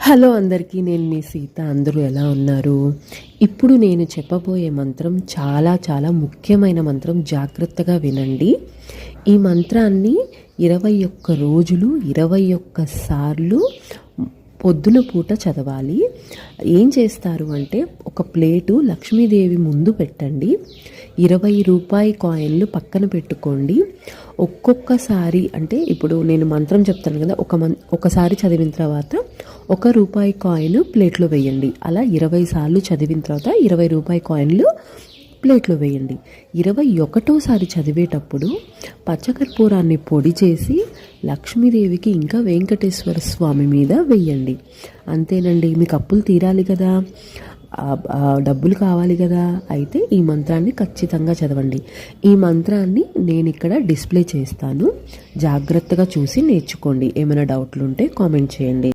Hello అందరికీ, నేను మీ సీత. అందరూ ఎలా ఉన్నారు? ఇప్పుడు నేను చెప్పబోయే మంత్రం చాలా చాలా ముఖ్యమైన మంత్రం. జాగ్రత్తగా వినండి. ఈ మంత్రాన్ని 21 రోజులు 21 సార్లు పొద్దున పూట చదవాలి. ఏం చేస్తారు అంటే, ఒక ప్లేటు లక్ష్మీదేవి ముందు పెట్టండి. 20 రూపాయి కాయిన్లు పక్కన పెట్టుకోండి. ఒక్కొక్కసారి అంటే ఇప్పుడు నేను మంత్రం చెప్తాను కదా, ఒకసారి చదివిన తర్వాత 1 రూపాయి కాయిన్ ప్లేట్లో వేయండి. అలా 20 సార్లు చదివిన తర్వాత 20 రూపాయి కాయిన్లు ప్లేట్లో వేయండి. 21సారి చదివేటప్పుడు పచ్చకర్పూరాన్ని పొడి చేసి లక్ష్మీదేవికి ఇంకా వెంకటేశ్వర స్వామి మీద వేయండి. అంతేనండి. మీకు అప్పులు తీరాలి కదా, డబ్బులు కావాలి కదా, అయితే ఈ మంత్రాన్ని ఖచ్చితంగా చదవండి. ఈ మంత్రాన్ని నేను ఇక్కడ డిస్ప్లే చేస్తాను. జాగ్రత్తగా చూసి నేర్చుకోండి. ఏమైనా డౌట్లు ఉంటే కామెంట్ చేయండి.